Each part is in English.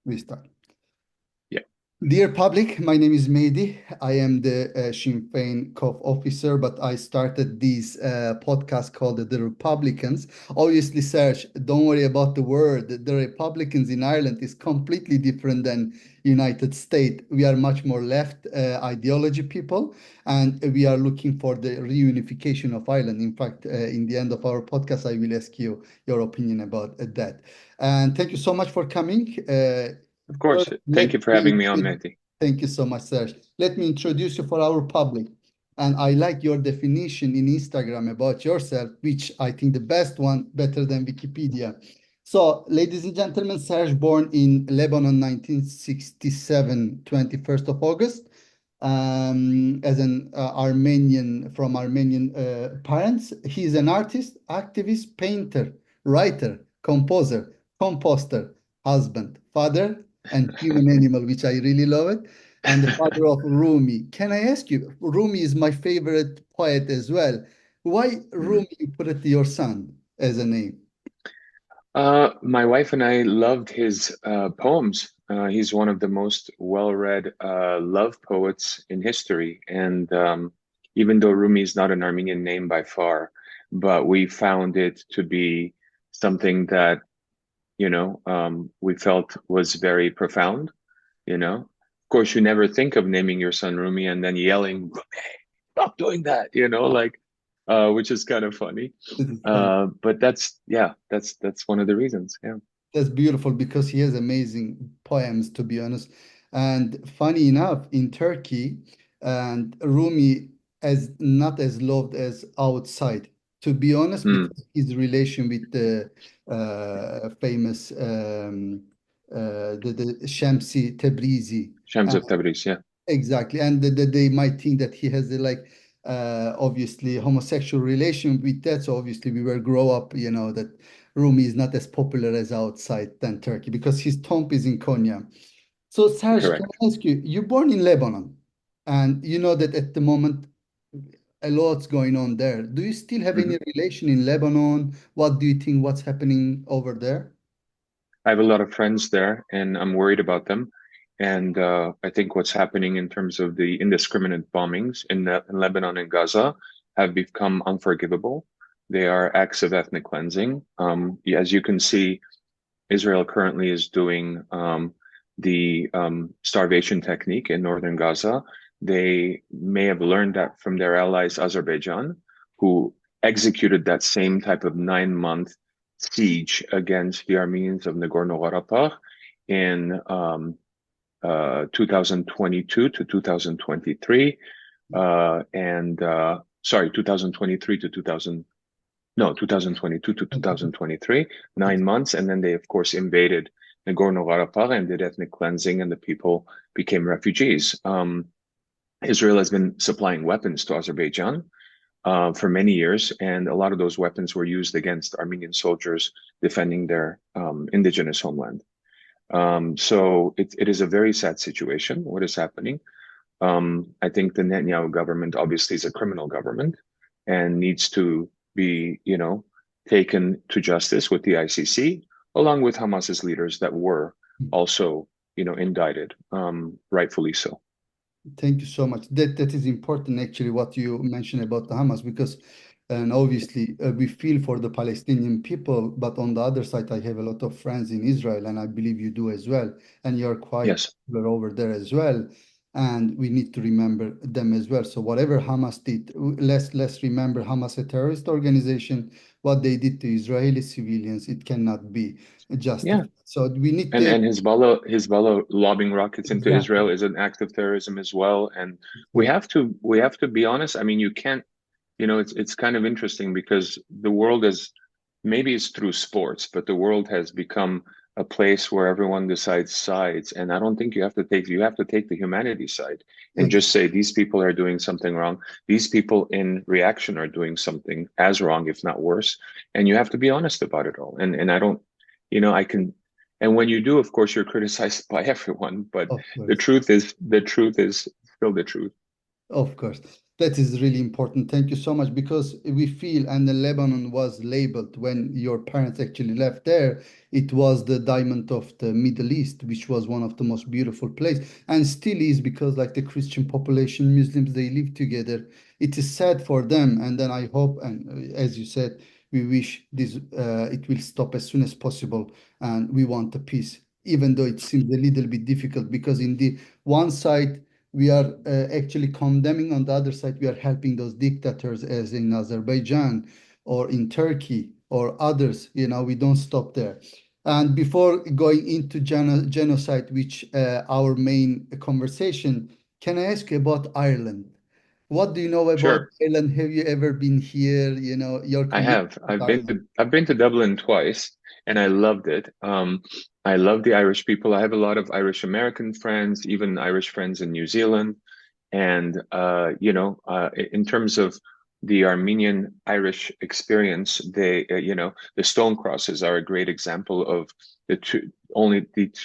We start. Yeah. Dear public, my name is Mehdi. I am the Sinn Féin co-officer, but I started this podcast called The Republicans. Obviously, Serj, don't worry about the word. The Republicans in Ireland is completely different than United States. We are much more left ideology people, and we are looking for the reunification of Ireland. In fact, in the end of our podcast, I will ask you your opinion about that. And thank you so much for coming. Of First, course. Thank you for having me on, Mehdi. thank you so much, Serge. Let me introduce you for our public. And I like your definition in Instagram about yourself, which I think the best one, better than Wikipedia. So, ladies and gentlemen, Serge born in Lebanon, 1967, 21st of August, as an Armenian, from Armenian parents. He's an artist, activist, painter, writer, composer, composter, husband, father, and human animal, which I really love it, and the father of Rumi. Can I ask you, Rumi is my favorite poet as well. Why Mhm. Rumi you put it to your son as a name? My wife and I loved his poems. He's one of the most well-read love poets in history. And even though Rumi is not an Armenian name by far, but we found it to be something that, we felt was very profound. Of course, you never think of naming your son Rumi and then yelling, Rumi, stop doing that, which is kind of funny. This is fun. But that's one of the reasons. Yeah. That's beautiful because he has amazing poems, to be honest. And funny enough, in Turkey, and Rumi as not as loved as outside, to be honest, Mm. because his relation with the famous the Shamsi Tabrizi. Shams of Tabriz, yeah. Exactly, and they might think that he has a, like obviously homosexual relation with that. So obviously we were grow up, that Rumi is not as popular as outside than Turkey because his tomb is in Konya. So Serge, can Correct. I ask you? You're born in Lebanon, and you know that at the moment a lot's going on there. Do you still have Hmm. any relation in Lebanon? What do you think? What's happening over there? I have a lot of friends there, and I'm worried about them. And I think what's happening in terms of the indiscriminate bombings in Lebanon and Gaza have become unforgivable. They are acts of ethnic cleansing. As you can see, Israel currently is doing the starvation technique in northern Gaza. They may have learned that from their allies, Azerbaijan, who executed that same type of 9-month siege against the Armenians of Nagorno-Karabakh in 2022 to 2023, and sorry, 2023 to 2000. No, 2022 to 2023, 9 months. And then they, of course, invaded Nagorno-Karabakh and did ethnic cleansing, and the people became refugees. Israel has been supplying weapons to Azerbaijan for many years, and a lot of those weapons were used against Armenian soldiers defending their indigenous homeland. So it is a very sad situation, what is happening. I think the Netanyahu government obviously is a criminal government and needs to be, taken to justice with the ICC, along with Hamas's leaders that were also, indicted, rightfully so. Thank you so much. That is important, actually, what you mentioned about the Hamas, because, and obviously, we feel for the Palestinian people, but on the other side, I have a lot of friends in Israel, and I believe you do as well, and you're quite Yes. popular over there as well, and we need to remember them as well. So whatever Hamas did, let's remember Hamas, a terrorist organization, what they did to Israeli civilians, it cannot be Yeah. justified. So we need And to and Hezbollah lobbing rockets into exactly, Israel is an act of terrorism as well. And we exactly. have to we have to be honest. I mean, you can't, it's kind of interesting because the world is, maybe it's through sports, but the world has become a place where everyone decides sides. And I don't think you have to take the humanity side and just say these people are doing something wrong. These people in reaction are doing something as wrong, if not worse. And you have to be honest about it all. And I don't, I can, and when you do, of course, you're criticized by everyone, but Of the course. truth is still the truth. Of course. That is really important. Thank you so much because we feel, and the Lebanon was labeled when your parents actually left there. It was the diamond of the Middle East, which was one of the most beautiful places, and still is because like the Christian population, Muslims, they live together. It is sad for them, and then I hope, and as you said, we wish this it will stop as soon as possible, and we want the peace, even though it seems a little bit difficult because in the one side we are actually condemning, on the other side we are helping those dictators as in Azerbaijan or in Turkey or others. We don't stop there. And before going into genocide, which our main conversation, can I ask you about Ireland? What do you know about Sure. Ireland? Have you ever been here? Your I connection have. with Ireland. I've been to Dublin twice and I loved it. I love the Irish people. I have a lot of Irish American friends, even Irish friends in New Zealand. And in terms of the Armenian Irish experience, the stone crosses are a great example of the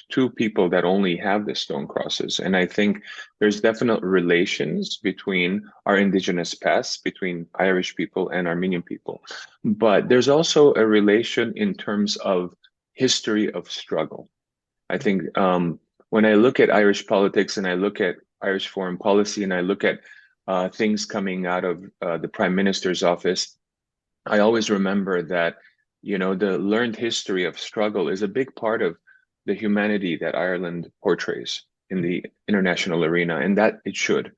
two people that only have the stone crosses. And I think there's definite relations between our indigenous past, between Irish people and Armenian people. But there's also a relation in terms of history of struggle. I think when I look at Irish politics and I look at Irish foreign policy and I look at things coming out of the Prime Minister's office, I always remember that, the learned history of struggle is a big part of the humanity that Ireland portrays in the international arena, and that it should.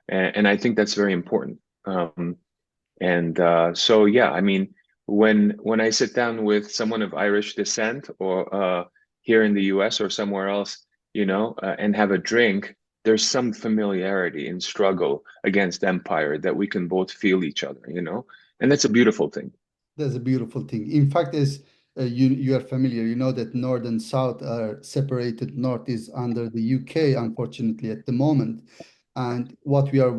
And I think that's very important. So, yeah, I mean, when I sit down with someone of Irish descent or here in the US or somewhere else, and have a drink, there's some familiarity and struggle against empire that we can both feel each other, and that's a beautiful thing. That's a beautiful thing. In fact, as you are familiar, you know that North and South are separated. North is under the UK, unfortunately, at the moment. And what we are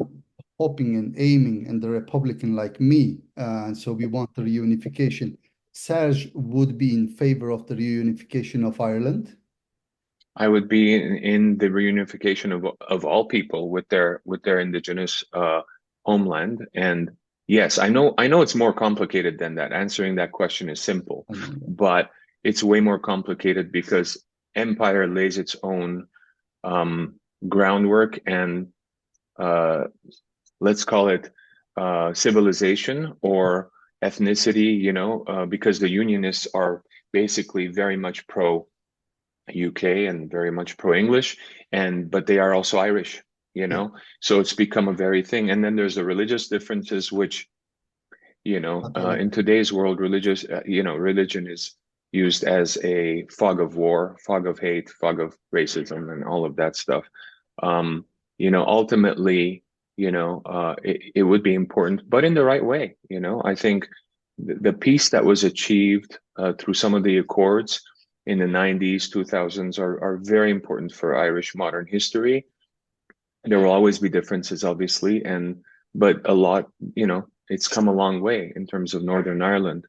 hoping and aiming, and the Republican like me, and so we want the reunification. Serge would be in favor of the reunification of Ireland. I would be in the reunification of all people with their indigenous homeland. And yes, I know it's more complicated than that. Answering that question is simple, but it's way more complicated because empire lays its own groundwork and let's call it civilization or ethnicity, because the unionists are basically very much pro UK and very much pro-English, but they are also Irish, so it's become a very thing. And then there's the religious differences, which, in today's world, religion is used as a fog of war, fog of hate, fog of racism, and all of that stuff. Ultimately, it would be important, but in the right way. I think the peace that was achieved through some of the accords in the 90s, 2000s are very important for Irish modern history. There will always be differences, obviously, but a lot, it's come a long way in terms of Northern Ireland.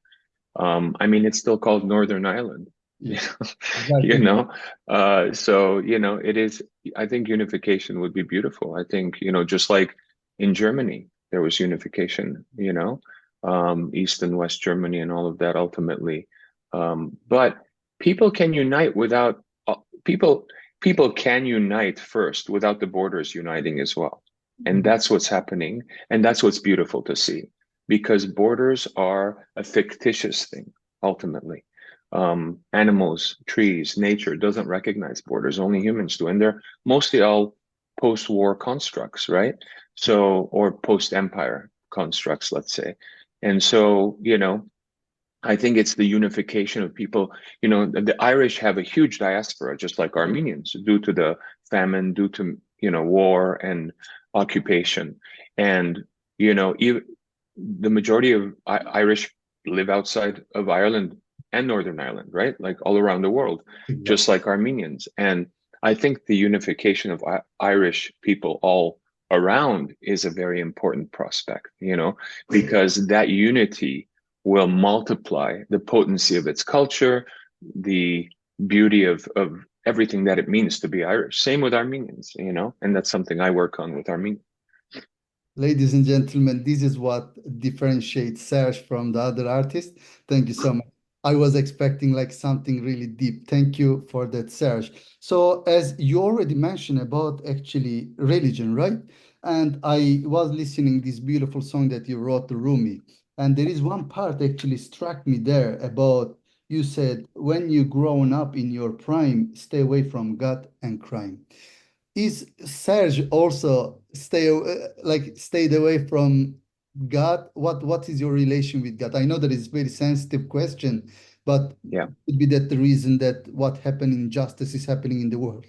I mean, it's still called Northern Ireland, Yeah, so, it is, I think unification would be beautiful. I think, just like in Germany, there was unification, East and West Germany and all of that ultimately. But people can unite without people can unite first without the borders uniting as well. And that's what's happening. And that's what's beautiful to see, because borders are a fictitious thing, ultimately. Animals, trees, nature doesn't recognize borders, only humans do. And they're mostly all post-war constructs, right? So, or post-empire constructs, let's say. And so, I think it's the unification of people. The Irish have a huge diaspora, just like Armenians, due to the famine, due to, war and occupation. And, the majority of Irish live outside of Ireland and Northern Ireland, right? Like all around the world, just like Armenians. And I think the unification of Irish people all around is a very important prospect, because that unity will multiply the potency of its culture, the beauty of everything that it means to be Irish. Same with Armenians, and that's something I work on with Armenians. Ladies and gentlemen, this is what differentiates Serj from the other artists. Thank you so much. I was expecting like something really deep. Thank you for that, Serj. So, as you already mentioned about actually religion, right? And I was listening this beautiful song that you wrote, the Rumi, and there is one part actually struck me there about you said when you grown up in your prime, stay away from God and crime. Is Serge also stayed away from God? What is your relation with God? I know that it's a very sensitive question, but Yeah. could be that the reason that what happened in justice is happening in the world,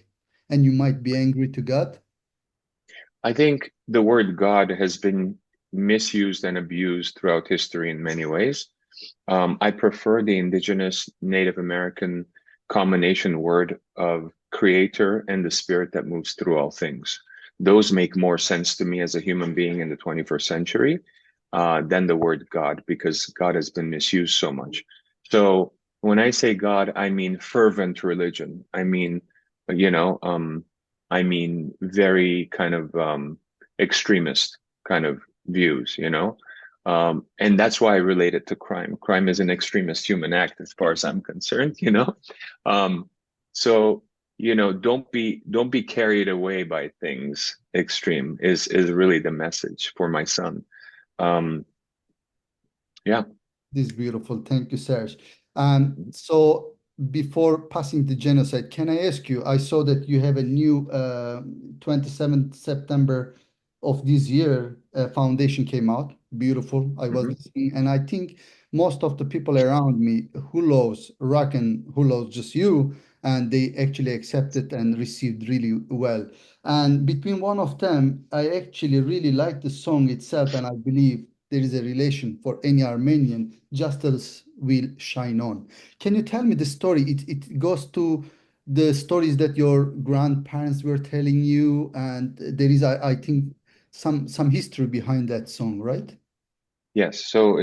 and you might be angry to God. I think the word God has been misused and abused throughout history in many ways. I prefer the indigenous Native American combination word of creator and the spirit that moves through all things. Those make more sense to me as a human being in the 21st century than the word God, because God has been misused so much. So when I say God, I mean fervent religion. You know, I mean very kind of extremist kind of views, you know. And that's why I relate it to crime. Crime is an extremist human act, as far as I'm concerned, you know. Um, so, you know, don't be carried away by things extreme is really the message for my son. Um, yeah. This is beautiful. Thank you, Serge. So before passing the genocide, can I ask you, I saw that you have a new 27th September of this year foundation came out. Beautiful. I was Hmm. listening, and I think most of the people around me who loves rock and who loves just you, and they actually accepted and received really well. And between one of them, I actually really like the song itself, and I believe there is a relation for any Armenian, justice will shine on. Can you tell me the story? It goes to the stories that your grandparents were telling you, and there is, I think, some history behind that song, right? Yes. So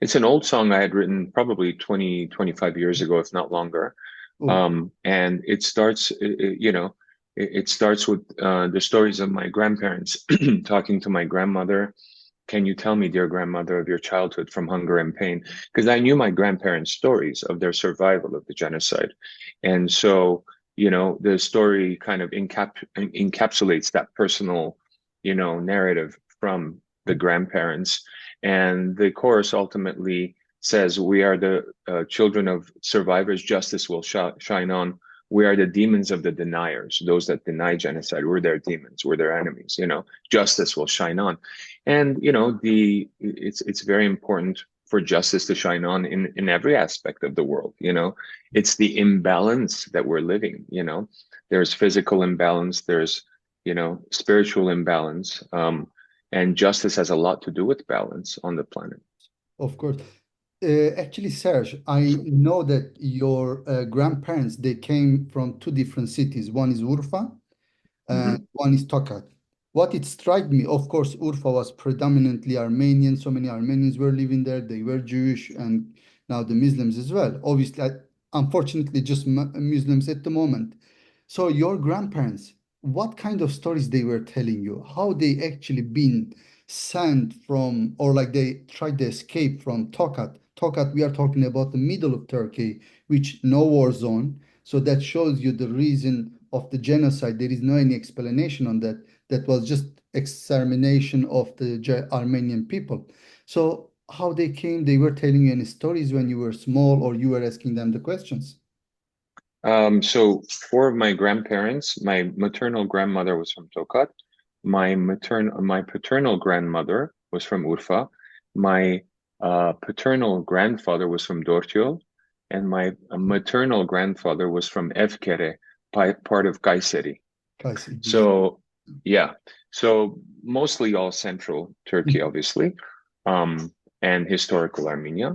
it's an old song I had written probably 20, 25 years ago, if not longer. Oh, And it starts, you know, it starts with the stories of my grandparents talking to my grandmother. Can you tell me, dear grandmother, of your childhood from hunger and pain? Because I knew my grandparents' stories of their survival of the genocide. And so, you know, the story kind of encapsulates that personal, you know, narrative from the grandparents. And the chorus ultimately says, we are the children of survivors, justice will shine on. We are the demons of the deniers, those that deny genocide. We're their demons, we're their enemies, you know, justice will shine on. And you know, it's very important for justice to shine on in every aspect of the world. You know, it's the imbalance that we're living. You know, there's physical imbalance, there's, you know, spiritual imbalance, and justice has a lot to do with balance on the planet. of course. Actually, Serge, I know that your grandparents, they came from two different cities. One is Urfa and Hmm. one is Tokat. What it struck me, of course, Urfa was predominantly Armenian. So many Armenians were living there. They were Jewish, and now the Muslims as well. Obviously, unfortunately, just Muslims at the moment. So your grandparents, what kind of stories they were telling you? How they actually been sent from, or like they tried to escape from Tokat. Tokat, we are talking about the middle of Turkey, which no war zone. So that shows you the reason of the genocide. There is no any explanation on that. That was just extermination of the Armenian people. So how they came, they were telling you any stories when you were small or you were asking them the questions. So four of my grandparents, my maternal grandmother was from Tokat, my paternal grandmother was from Urfa, my paternal grandfather was from Dortiol, and my maternal grandfather was from Evkere, part of Kayseri. Kayseri, beautiful. So yeah, so mostly all central Turkey, obviously, um, and historical Armenia.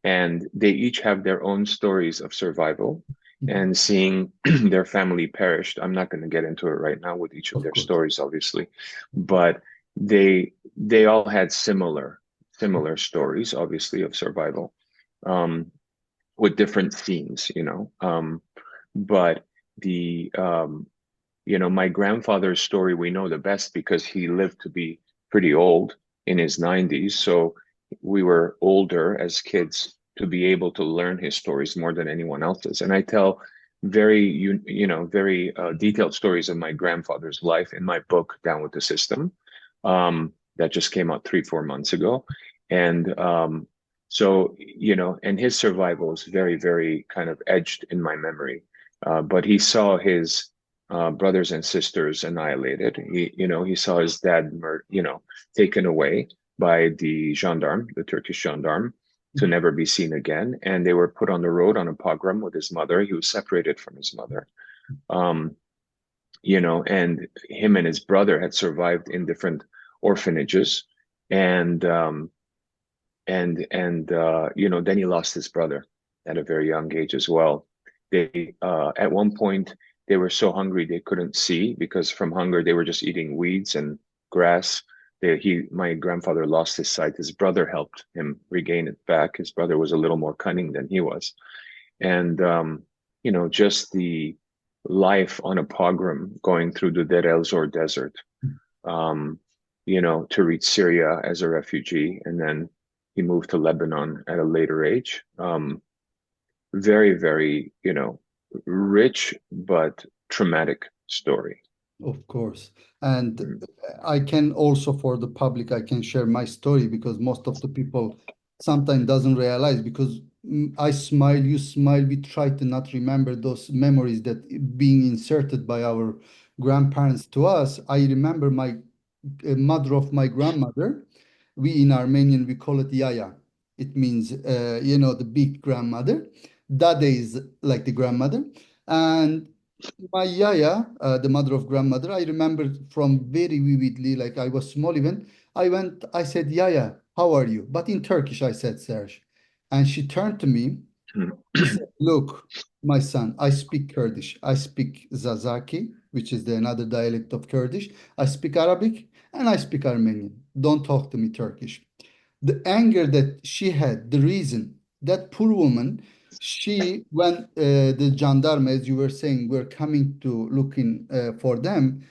And they each have their own stories of survival and seeing their family perished. I'm not going to get into it right now with each of Of their course. stories, obviously, but they all had similar stories, obviously, of survival, um, with different themes, you know. But the you know, my grandfather's story we know the best because he lived to be pretty old, in his 90s. So we were older as kids to be able to learn his stories more than anyone else's. And I tell very, very detailed stories of my grandfather's life in my book, Down with the System, that just came out 3-4 months ago. And so, and his survival is very, very kind of etched in my memory. But he saw his brothers and sisters annihilated. He saw his dad, taken away by the gendarme, the Turkish gendarme, to never be seen again. And they were put on the road on a pogrom with his mother. He was separated from his mother. And him and his brother had survived in different orphanages. And then he lost his brother at a very young age as well. They, at one point, they were so hungry they couldn't see, because from hunger they were just eating weeds and grass. My grandfather lost his sight. His brother helped him regain it back. His brother was a little more cunning than he was. And, just the life on a pogrom going through the Deir el-Zor desert, to reach Syria as a refugee. And then he moved to Lebanon at a later age. Very, very, rich but traumatic story. Of course. And I can also, for the public, I can share my story, because most of the people sometimes doesn't realize, because I smile, you smile, we try to not remember those memories that being inserted by our grandparents to us. I remember my mother of my grandmother. We in Armenian, we call it yaya. It means, the big grandmother. Dade is like the grandmother. And my yaya, the mother of grandmother, I remember from very vividly, like I was small even. I said, Yaya, how are you? But in Turkish, I said, Serj. And she turned to me. She said, look, my son, I speak Kurdish. I speak Zazaki, which is another dialect of Kurdish. I speak Arabic and I speak Armenian. Don't talk to me Turkish. The anger that she had, the reason, that poor woman, when the gendarme, as you were saying, were coming to looking for them,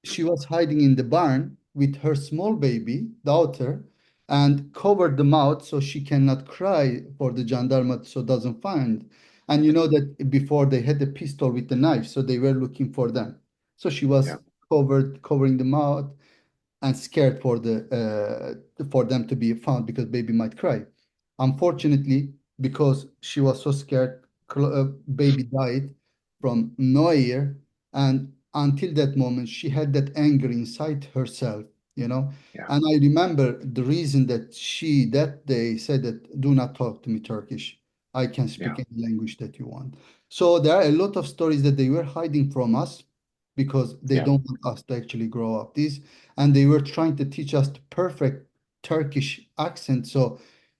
she was hiding in the barn with her small baby daughter and covered the mouth so she cannot cry for the gendarme, so doesn't find. And you know that before they had a pistol with the knife, so they were looking for them. So she was covering the mouth and scared for them to be found, because baby might cry. Unfortunately, because she was so scared, baby died from nowhere, and until that moment she had that anger inside herself. And I remember the reason that she that day said that, do not talk to me Turkish, I can speak any language that you want. So there are a lot of stories that they were hiding from us, because they don't want us to actually grow up and they were trying to teach us the perfect Turkish accent, so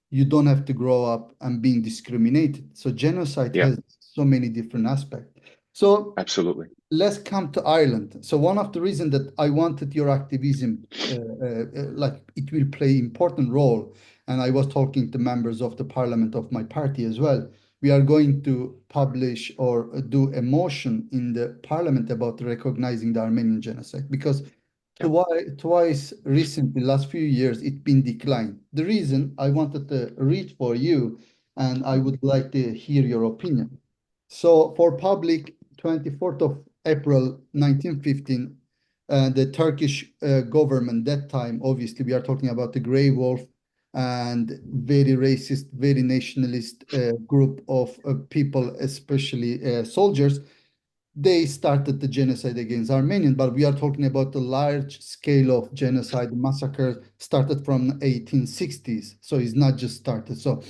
you don't have to grow up and being discriminated. So genocide has so many different aspects. So absolutely, let's come to Ireland. So one of the reasons that I wanted your activism, like it will play important role, and I was talking to members of the parliament of my party as well. We are going to publish or do a motion in the parliament about recognizing the Armenian genocide, because twice recently, last few years, it's been declined. The reason I wanted to read for you, and I would like to hear your opinion. So for public, 24th of April 1915, the Turkish government that time, obviously we are talking about the Grey Wolf and very racist, very nationalist group of people, especially soldiers, they started the genocide against Armenians, but we are talking about the large scale of genocide massacre started from 1860s. So it's not just started. So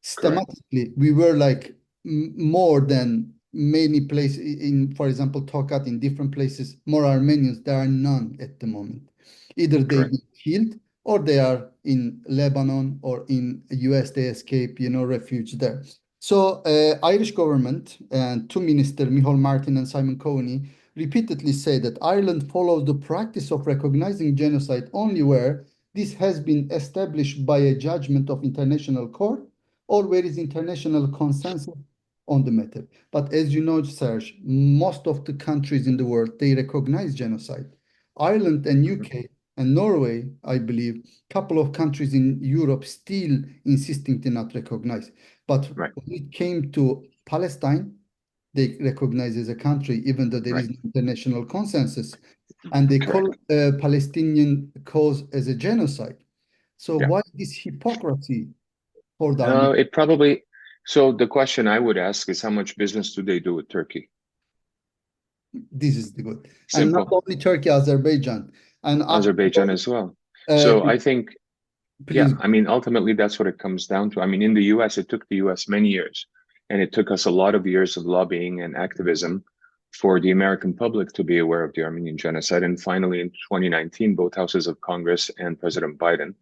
systematically, we were like more than many places in, for example, Tokat, in different places, more Armenians. There are none at the moment. Either they've been killed or they are in Lebanon or in US, they escape, refuge there. So Irish government and two ministers, Micheál Martin and Simon Coveney, repeatedly say that Ireland follows the practice of recognizing genocide only where this has been established by a judgment of international court or where is international consensus on the matter. But as you know, Serge, most of the countries in the world, they recognize genocide. Ireland and UK and Norway, I believe, couple of countries in Europe still insisting to not recognize. But Right. when it came to Palestine, they recognize as a country, even though there Right. is no international consensus, and they call Correct. Palestinian cause as a genocide. So Yeah. why this hypocrisy for the Armenians? It probably, so the question I would ask is how much business do they do with Turkey? This is the good. And not Simple. only Turkey, Azerbaijan. And after Azerbaijan all, as well. So I be- think, yeah, please, I mean, ultimately that's what it comes down to. I mean, in the US, it took the US many years, and it took us a lot of years of lobbying and activism for the American public to be aware of the Armenian genocide. And finally, in 2019, both houses of Congress and President Biden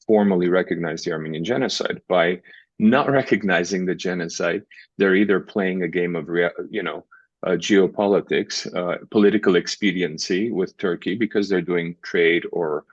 formally recognized the Armenian genocide. By not recognizing the genocide, they're either playing a game of, geopolitics, political expediency with Turkey because they're doing trade or,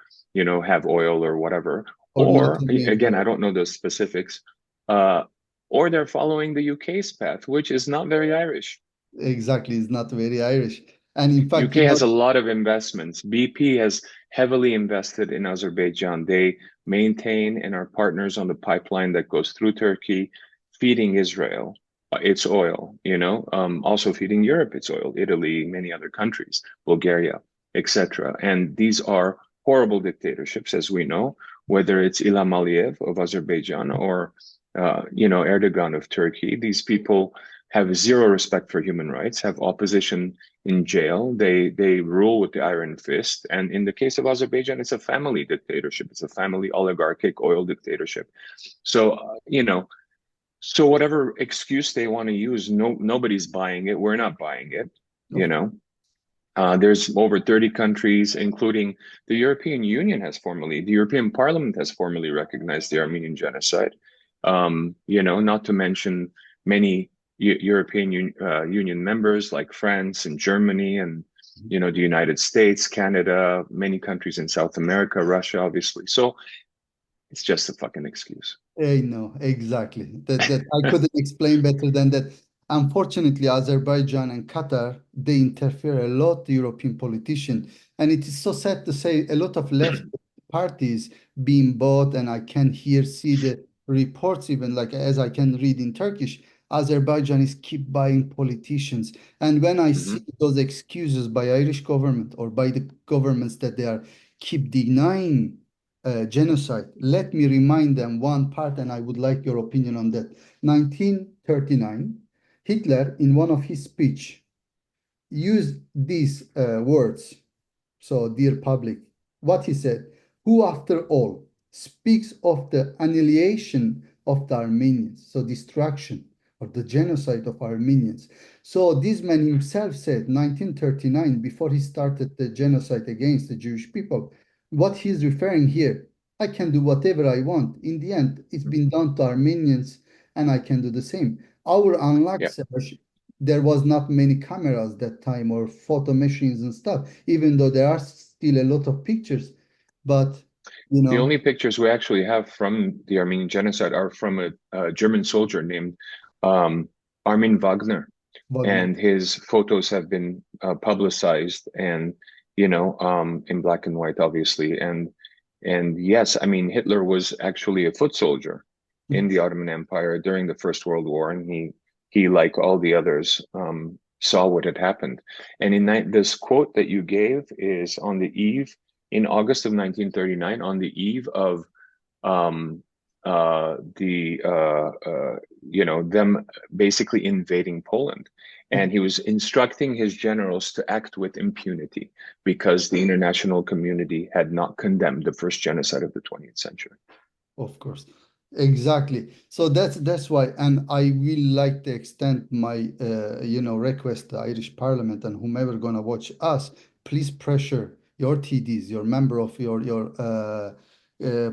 have oil or whatever. or Or military aid. again, I don't know the specifics. Or they're following the UK's path, which is not very Irish. Exactly, it's not very Irish. And in fact, UK has a lot of investments. BP has heavily invested in Azerbaijan. They maintain and are partners on the pipeline that goes through Turkey, feeding Israel its oil, also feeding Europe its oil, Italy, many other countries, Bulgaria, etc. And these are horrible dictatorships, as we know, whether it's Ilham Aliyev of Azerbaijan or, Erdogan of Turkey. These people have zero respect for human rights, have opposition in jail. They rule with the iron fist. And in the case of Azerbaijan, it's a family dictatorship. It's a family oligarchic oil dictatorship. So, so whatever excuse they want to use, nobody's buying it. We're not buying it, you know. There's over 30 countries, including the European Union the European Parliament has formally recognized the Armenian genocide. Not to mention many European Union members like France and Germany and, the United States, Canada, many countries in South America, Russia, obviously. So it's just a fucking excuse. I know, exactly. That I couldn't explain better than that. Unfortunately, Azerbaijan and Qatar, they interfere a lot, the European politician. And it is so sad to say a lot of left parties being bought, and I can see the reports, even like as I can read in Turkish, Azerbaijan is keep buying politicians. And when I Mm-hmm. see those excuses by Irish government or by the governments that they are keep denying genocide. Let me remind them one part, and I would like your opinion on that. 1939, Hitler, in one of his speech, used these words. So, dear public, what he said, who after all speaks of the annihilation of the Armenians, so destruction or the genocide of Armenians. So this man himself said, 1939, before he started the genocide against the Jewish people, what he's referring here, I can do whatever I want. In the end, it's been done to Armenians, and I can do the same. Our unlock Yeah. search, there was not many cameras that time or photo machines and stuff, even though there are still a lot of pictures. But, The only pictures we actually have from the Armenian genocide are from a German soldier named Armin Wagner. And his photos have been publicized and, in black and white, obviously. And yes, I mean, Hitler was actually a foot soldier in the Ottoman Empire during the First World War. And he like all the others, saw what had happened. And this quote that you gave is on the eve, in August of 1939, on the eve of them basically invading Poland. And he was instructing his generals to act with impunity because the international community had not condemned the first genocide of the 20th century. Of course. Exactly. So that's why, and I will like to extend my request to Irish Parliament and whomever gonna watch us, please pressure your TDs, your member of your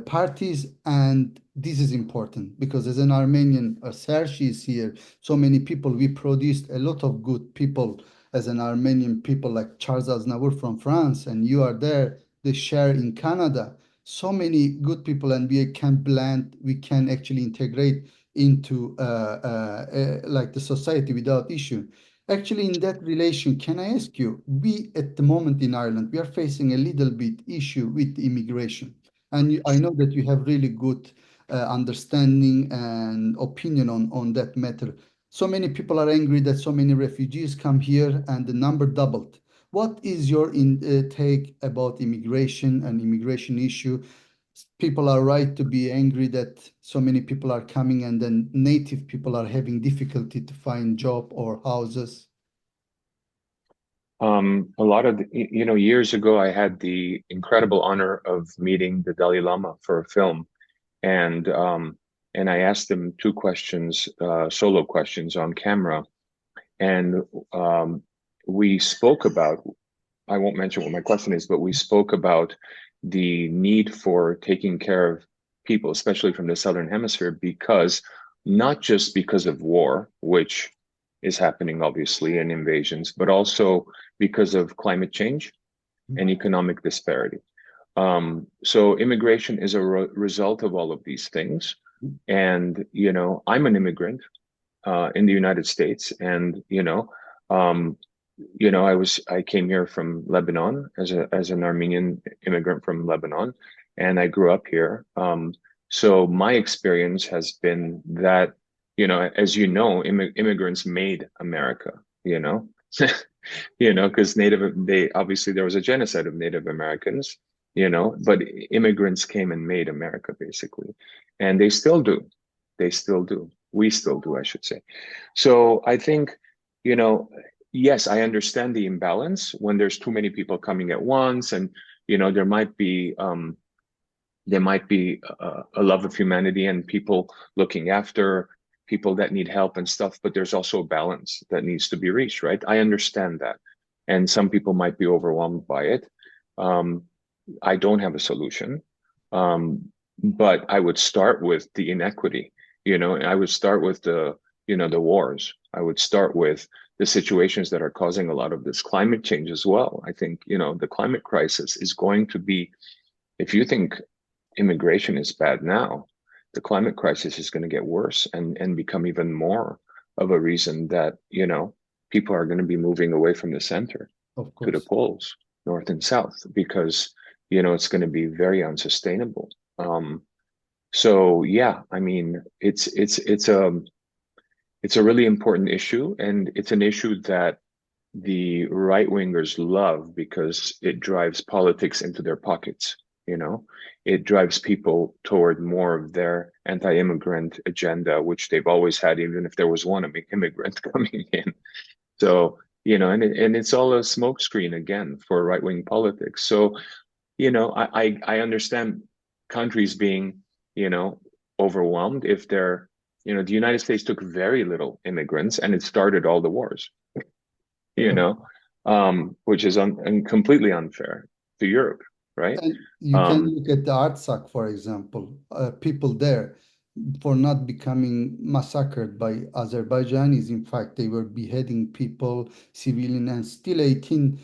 parties, and this is important because as an Armenian, Serj is here. So many people, we produced a lot of good people as an Armenian people like Charles Aznavour from France, and you are there. They share in Canada. So many good people, and we can blend, we can actually integrate into like the society without issue. Actually, in that relation, can I ask you, we at the moment in Ireland, we are facing a little bit issue with immigration. And I know that you have really good understanding and opinion on that matter. So many people are angry that so many refugees come here and the number doubled. What is your take about immigration and immigration issue? People are right to be angry that so many people are coming and then native people are having difficulty to find job or houses. A lot of years ago, I had the incredible honor of meeting the Dalai Lama for a film, and I asked him two questions, solo questions on camera, and we spoke about. I won't mention what my question is, but we spoke about the need for taking care of people, especially from the Southern Hemisphere, because not just because of war, which is happening obviously, and invasions, but also because of climate change and economic disparity. So immigration is a result of all of these things. And, I'm an immigrant in the United States, and, I came here from Lebanon as an Armenian immigrant from Lebanon, and I grew up here. So my experience has been that, as immigrants made America, because obviously there was a genocide of Native Americans, but immigrants came and made America basically, and they still do. They still do. We still do, I should say. So I think, yes, I understand the imbalance when there's too many people coming at once, and there might be a love of humanity and people looking after people that need help and stuff, but there's also a balance that needs to be reached, right? I understand that, and some people might be overwhelmed by it. I don't have a solution, but I would start with the inequity. I would start with the wars. I would start with the situations that are causing a lot of this climate change as well. I think, the climate crisis is going to be, if you think immigration is bad now, the climate crisis is going to get worse and become even more of a reason that, people are going to be moving away from the center to the poles, north and south, because, it's going to be very unsustainable. So yeah, I mean, it's a really important issue, and it's an issue that the right wingers love because it drives politics into their pockets. It drives people toward more of their anti-immigrant agenda, which they've always had, even if there was one immigrant coming in. So, and it's all a smokescreen again for right-wing politics. So, I understand countries being, overwhelmed if they're, the United States took very little immigrants and it started all the wars, which is completely unfair to Europe. Right. And you can look at the Artsakh, for example, people there for not becoming massacred by Azerbaijanis. In fact, they were beheading people, civilian, and still 18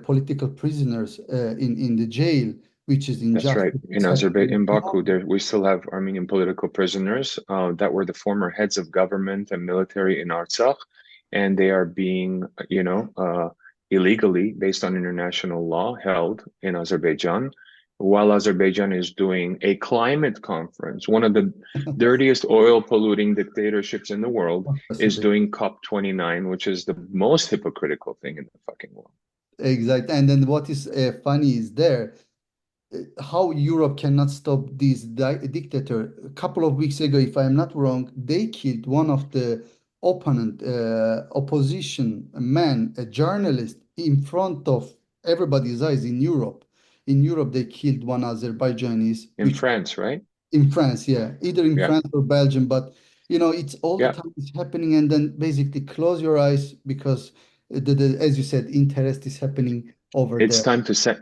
political prisoners in the jail, which is injustice. That's right. In Azerbaijan, in Baku, we still have Armenian political prisoners that were the former heads of government and military in Artsakh, and they are being, illegally, based on international law, held in Azerbaijan, while Azerbaijan is doing a climate conference. One of the dirtiest oil polluting dictatorships in the world is doing COP29, which is the most hypocritical thing in the fucking world. Exactly. And then what is funny is how Europe cannot stop this dictator. A couple of weeks ago, if I'm not wrong, they killed one of the opposition man, a journalist, in front of everybody's eyes in Europe. In Europe, they killed one Azerbaijanis. In France, right? In France, yeah. Either in France or Belgium, but it's all the time it's happening, and then basically close your eyes because as you said, interest is happening over it's there.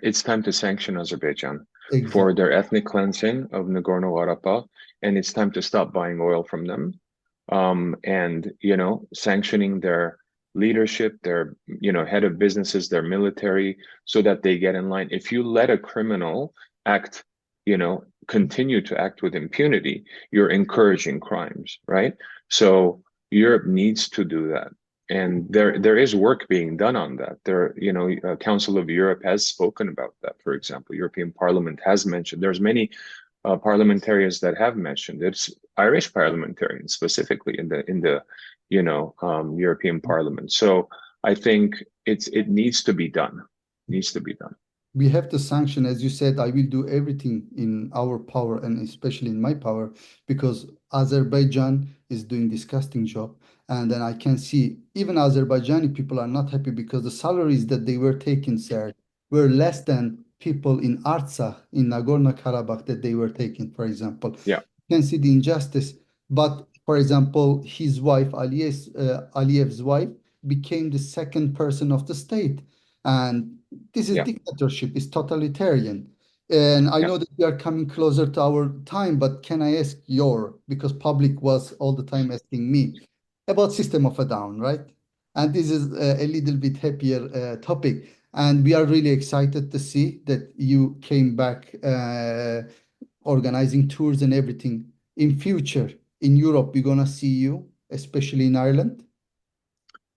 It's time to sanction Azerbaijan for their ethnic cleansing of Nagorno-Karabakh, and it's time to stop buying oil from them. And sanctioning their leadership, their head of businesses, their military, so that they get in line. If you let a criminal act, continue to act with impunity, you're encouraging crimes, right? So Europe needs to do that. there is work being done on that. Council of Europe has spoken about that. For example, European Parliament has mentioned. There's many parliamentarians that have mentioned. It's Irish parliamentarians specifically in the European Parliament. So I think it needs to be done. Needs to be done. We have to sanction, as you said. I will do everything in our power and especially in my power, because Azerbaijan is doing disgusting job. And then I can see even Azerbaijani people are not happy because the salaries that they were taking, sir, were less than people in Artsakh, in Nagorno-Karabakh that they were taking, for example. Yeah. You can see the injustice. But for example, his wife, Aliyev's wife, became the second person of the state. And this is dictatorship, it's totalitarian. And I know that we are coming closer to our time, but can I ask because public was all the time asking me about System of a Down, right? And this is a little bit happier topic. And we are really excited to see that you came back organizing tours and everything. In future, in Europe, we're gonna see you, especially in Ireland.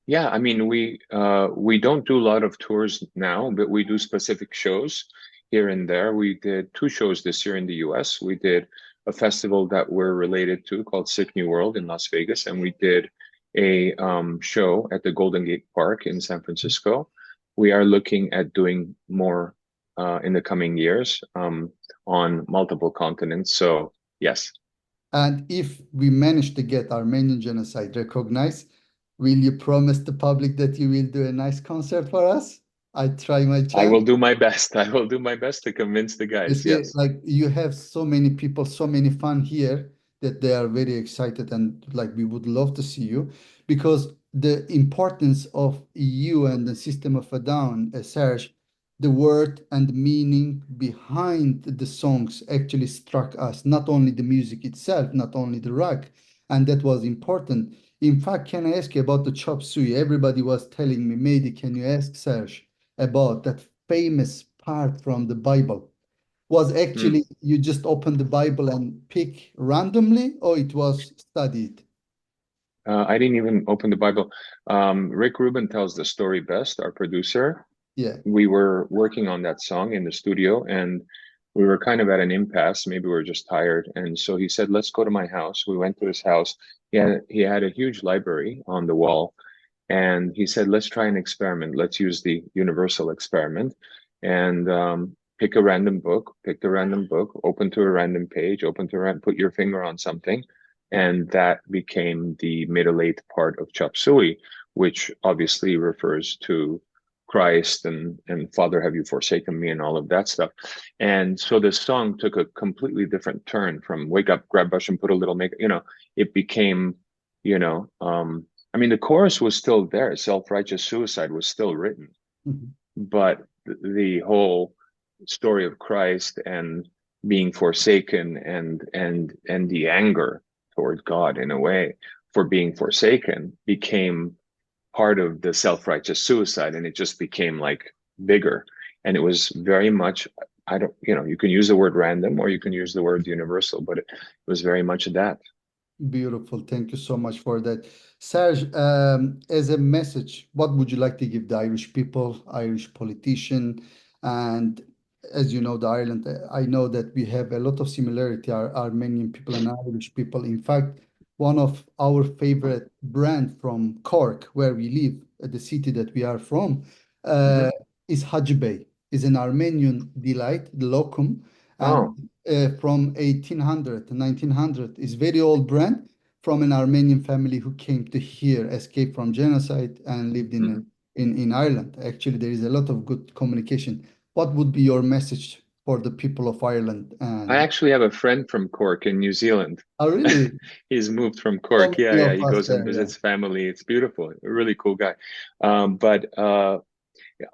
Yeah, I mean, we don't do a lot of tours now, but we do specific shows here and there. We did 2 shows this year in the US. We did a festival that we're related to called Sick New World in Las Vegas, and we did a show at the Golden Gate Park in San Francisco. We are looking at doing more in the coming years on multiple continents. So yes. And if we manage to get Armenian Genocide recognized, will you promise the public that you will do a nice concert for us? I try my chance. I will do my best. I will do my best to convince the guys. Yes. Like you have so many people, so many fun here that they are very excited, and like we would love to see you, because the importance of you and the System of a Down, Serj, the word and meaning behind the songs actually struck us, not only the music itself, not only the rock, and that was important. In fact, can I ask you about the chop suey? Everybody was telling me, Mehdi, can you ask Serj about that famous part from the Bible? Was actually you just open the Bible and pick randomly, or it was studied? I didn't even open the Bible. Rick Rubin tells the story best, our producer. Yeah. We were working on that song in the studio, and we were kind of at an impasse. Maybe we were just tired. And so he said, let's go to my house. We went to his house. He had a huge library on the wall. And he said, let's try an experiment. Let's use the universal experiment and pick a random book, open to a random page, put your finger on something. And that became the middle eighth part of chop suey, which obviously refers to Christ and Father, have you forsaken me, and all of that stuff. And so the song took a completely different turn from wake up, grab brush, and put a little makeup. It became, I mean, the chorus was still there. Self-righteous suicide was still written, but the whole story of Christ and being forsaken and the anger toward God in a way for being forsaken became part of the self-righteous suicide, and it just became like bigger. And it was very much, you can use the word random or you can use the word universal, but it was very much that. Beautiful. Thank you so much for that. Serj, as a message, what would you like to give the Irish people, Irish politician? And as you know, Ireland, I know that we have a lot of similarity, our Armenian people and Irish people. In fact, one of our favorite brand from Cork, where we live, the city that we are from, is Hajj Bey, is an Armenian delight, the locum. And from 1800 to 1900 is very old brand from an Armenian family who came to here, escaped from genocide and lived in Ireland. Actually, there is a lot of good communication. What would be your message for the people of Ireland? I actually have a friend from Cork in New Zealand. Oh, really? He's moved from Cork. Yeah. He goes and visits family. It's beautiful. A really cool guy. But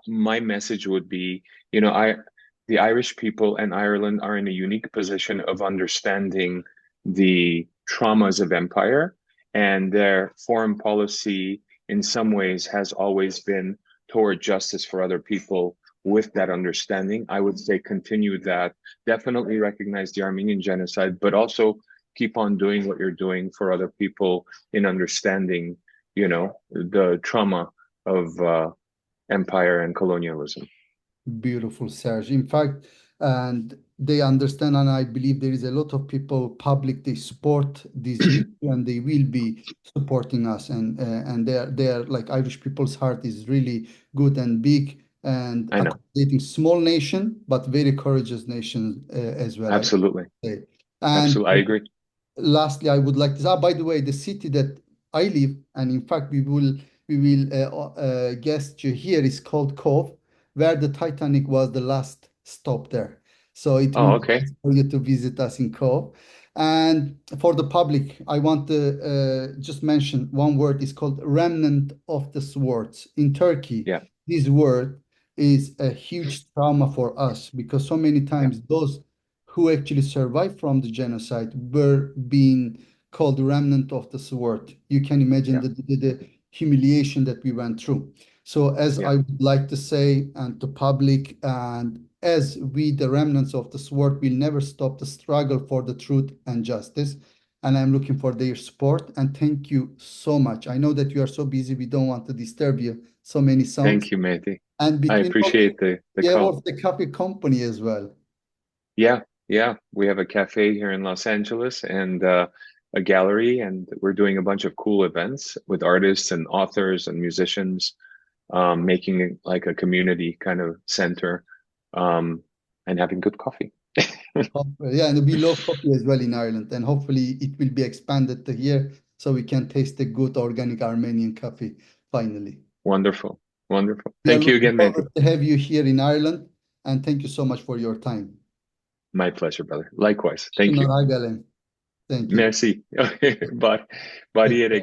my message would be, the Irish people and Ireland are in a unique position of understanding the traumas of empire, and their foreign policy in some ways has always been toward justice for other people. With that understanding, I would say continue that, definitely recognize the Armenian genocide, but also keep on doing what you're doing for other people in understanding you know, the trauma of empire and colonialism. Beautiful, Serge. In fact, and they understand, and I believe there is a lot of people, public, they support this issue, and they will be supporting us. And they're like Irish people's heart is really good and big and I know. accommodating small nation, but very courageous nation as well, I Absolutely. say. And Absolutely. I agree. lastly, I would like to say, by the way, the city that I live, and in fact, we will guest you here is called Cove, where the Titanic was the last stop there. So it will Oh, be okay. nice for you to visit us in Cove. And for the public, I want to just mention one word is called remnant of the swords. In Turkey, Yeah. this word is a huge trauma for us because so many Yeah. times those who actually survived from the genocide were being called remnant of the sword. You can imagine Yeah. the humiliation that we went through. So as Yeah. I would like to say, and to public, and as we, the remnants of the sword, will never stop the struggle for the truth and justice. And I'm looking for their support. And thank you so much. I know that you are so busy. We don't want to disturb you. So many songs. Thank you, Mehdi. And I between also, appreciate the you have call. also the coffee company as well. Yeah. Yeah. We have a cafe here in Los Angeles and a gallery, and we're doing a bunch of cool events with artists and authors and musicians, making it like a community kind of center, and having good coffee. Yeah, and we love coffee as well in Ireland, and hopefully it will be expanded to here so we can taste the good organic Armenian coffee finally. Wonderful. Wonderful. We are Thank you looking again, Mehdi. forward to have you here in Ireland, and thank you so much for your time. My pleasure, brother. Likewise. Thank you. Thank you. Merci. Bari Take care.